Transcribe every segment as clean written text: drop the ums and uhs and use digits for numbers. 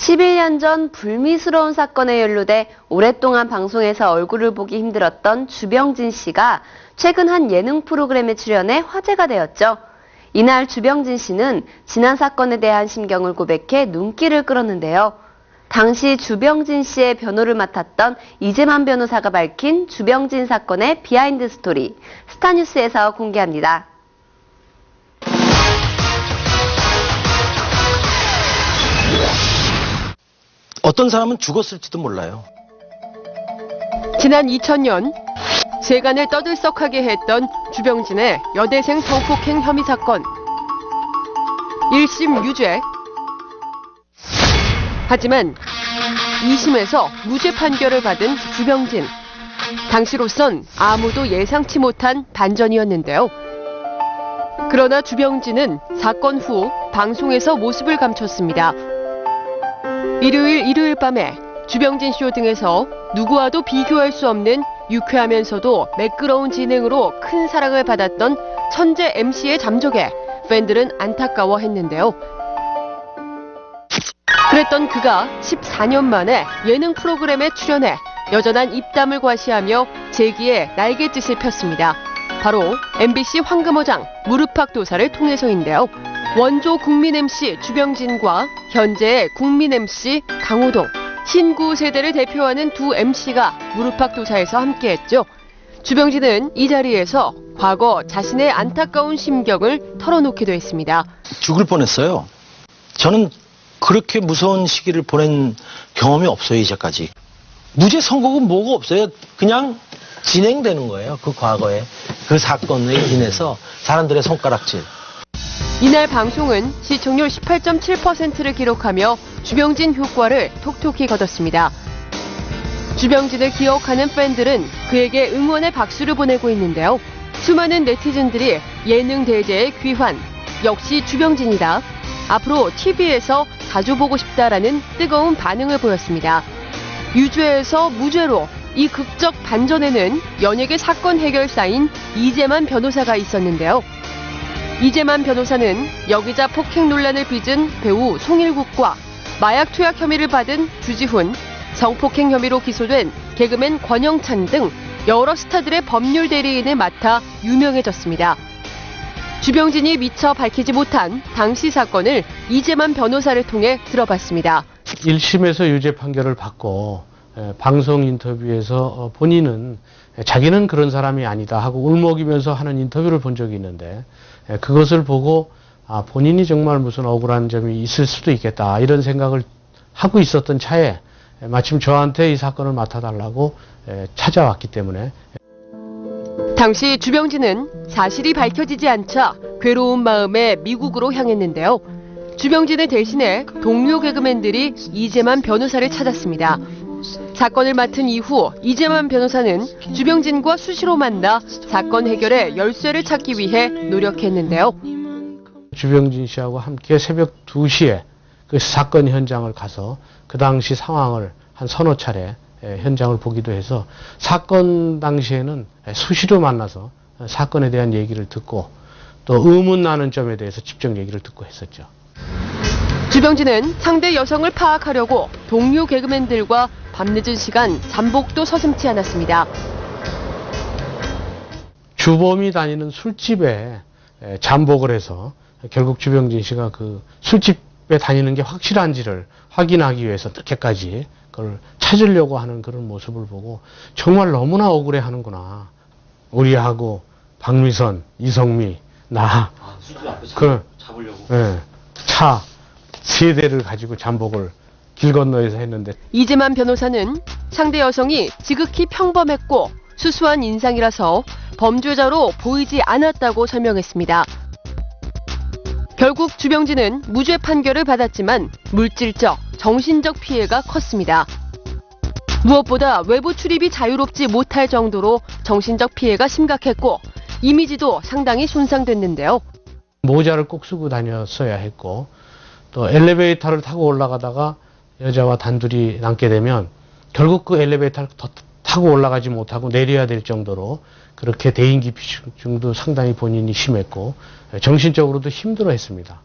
11년 전 불미스러운 사건에 연루돼 오랫동안 방송에서 얼굴을 보기 힘들었던 주병진 씨가 최근 한 예능 프로그램에 출연해 화제가 되었죠. 이날 주병진 씨는 지난 사건에 대한 심경을 고백해 눈길을 끌었는데요. 당시 주병진 씨의 변호를 맡았던 이재만 변호사가 밝힌 주병진 사건의 비하인드 스토리, 스타뉴스에서 공개합니다. 어떤 사람은 죽었을지도 몰라요. 지난 2000년 세간을 떠들썩하게 했던 주병진의 여대생 성폭행 혐의 사건. 1심 유죄. 하지만 2심에서 무죄 판결을 받은 주병진. 당시로선 아무도 예상치 못한 반전이었는데요. 그러나 주병진은 사건 후 방송에서 모습을 감췄습니다. 일요일 밤에 주병진 쇼 등에서 누구와도 비교할 수 없는 유쾌하면서도 매끄러운 진행으로 큰 사랑을 받았던 천재 MC의 잠적에 팬들은 안타까워했는데요. 그랬던 그가 14년 만에 예능 프로그램에 출연해 여전한 입담을 과시하며 재기에 날갯짓을 폈습니다. 바로 MBC 황금어장 무릎팍도사를 통해서인데요. 원조 국민 MC 주병진과 현재의 국민 MC 강호동, 신구 세대를 대표하는 두 MC가 무릎팍도사에서 함께했죠. 주병진은 이 자리에서 과거 자신의 안타까운 심경을 털어놓기도 했습니다. 죽을 뻔했어요. 저는 그렇게 무서운 시기를 보낸 경험이 없어요, 이제까지. 무죄 선고는 뭐가 없어요. 그냥 진행되는 거예요. 그 과거에 그 사건에 인해서 사람들의 손가락질. 이날 방송은 시청률 18.7%를 기록하며 주병진 효과를 톡톡히 거뒀습니다. 주병진을 기억하는 팬들은 그에게 응원의 박수를 보내고 있는데요. 수많은 네티즌들이 예능 대제의 귀환, 역시 주병진이다. 앞으로 TV에서 자주 보고 싶다라는 뜨거운 반응을 보였습니다. 유죄에서 무죄로 이 극적 반전에는 연예계 사건 해결사인 이재만 변호사가 있었는데요. 이재만 변호사는 여기자 폭행 논란을 빚은 배우 송일국과 마약 투약 혐의를 받은 주지훈, 성폭행 혐의로 기소된 개그맨 권영찬 등 여러 스타들의 법률 대리인을 맡아 유명해졌습니다. 주병진이 미처 밝히지 못한 당시 사건을 이재만 변호사를 통해 들어봤습니다. 1심에서 유죄 판결을 받고 방송 인터뷰에서 본인은 자기는 그런 사람이 아니다 하고 울먹이면서 하는 인터뷰를 본 적이 있는데 그것을 보고 본인이 정말 무슨 억울한 점이 있을 수도 있겠다 이런 생각을 하고 있었던 차에 마침 저한테 이 사건을 맡아달라고 찾아왔기 때문에 당시 주병진은 사실이 밝혀지지 않자 괴로운 마음에 미국으로 향했는데요. 주병진을 대신해 동료 개그맨들이 이재만 변호사를 찾았습니다. 사건을 맡은 이후 이재만 변호사는 주병진과 수시로 만나 사건 해결의 열쇠를 찾기 위해 노력했는데요. 주병진 씨하고 함께 새벽 2시에 그 사건 현장을 가서 그 당시 상황을 한 서너 차례 현장을 보기도 해서 사건 당시에는 수시로 만나서 사건에 대한 얘기를 듣고 또 의문나는 점에 대해서 직접 얘기를 듣고 했었죠. 주병진은 상대 여성을 파악하려고 동료 개그맨들과 밤늦은 시간 잠복도 서슴지 않았습니다. 주범이 다니는 술집에 잠복을 해서 결국 주병진 씨가 그 술집에 다니는 게 확실한지를 확인하기 위해서 그렇게까지 그걸 찾으려고 하는 그런 모습을 보고 정말 너무나 억울해하는구나. 우리하고 박미선, 이성미, 나 술집 앞에 잡으려고. 차 3대를 가지고 잠복을 길 건너에서 했는데 이재만 변호사는 상대 여성이 지극히 평범했고 수수한 인상이라서 범죄자로 보이지 않았다고 설명했습니다. 결국 주병진은 무죄 판결을 받았지만 물질적, 정신적 피해가 컸습니다. 무엇보다 외부 출입이 자유롭지 못할 정도로 정신적 피해가 심각했고 이미지도 상당히 손상됐는데요. 모자를 꼭 쓰고 다녔어야 했고 또 엘리베이터를 타고 올라가다가 여자와 단둘이 남게 되면 결국 그 엘리베이터를 더 타고 올라가지 못하고 내려야 될 정도로 그렇게 대인기피증도 상당히 본인이 심했고 정신적으로도 힘들어했습니다.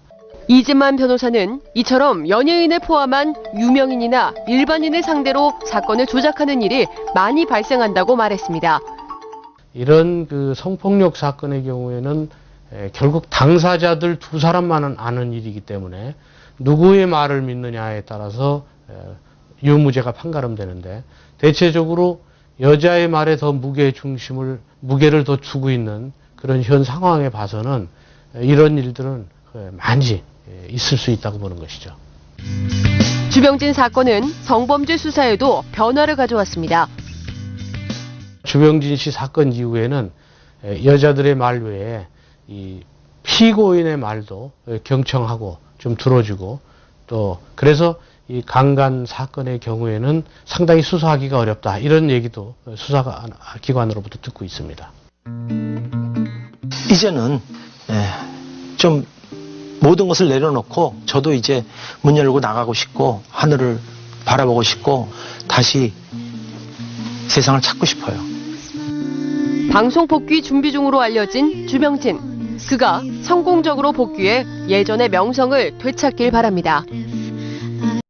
이재만 변호사는 이처럼 연예인을 포함한 유명인이나 일반인을 상대로 사건을 조작하는 일이 많이 발생한다고 말했습니다. 이런 그 성폭력 사건의 경우에는 결국 당사자들 두 사람만은 아는 일이기 때문에 누구의 말을 믿느냐에 따라서 유무죄가 판가름되는데, 대체적으로 여자의 말에 더 무게를 더 두고 있는 그런 현 상황에 봐서는 이런 일들은 많이 있을 수 있다고 보는 것이죠. 주병진 사건은 성범죄 수사에도 변화를 가져왔습니다. 주병진 씨 사건 이후에는 여자들의 말 외에 이 피고인의 말도 경청하고 좀 들어주고, 또 그래서 이 강간 사건의 경우에는 상당히 수사하기가 어렵다, 이런 얘기도 수사기관으로부터 듣고 있습니다. 이제는 좀 모든 것을 내려놓고 저도 이제 문 열고 나가고 싶고 하늘을 바라보고 싶고 다시 세상을 찾고 싶어요. 방송 복귀 준비 중으로 알려진 주병진. 그가 성공적으로 복귀해 예전의 명성을 되찾길 바랍니다.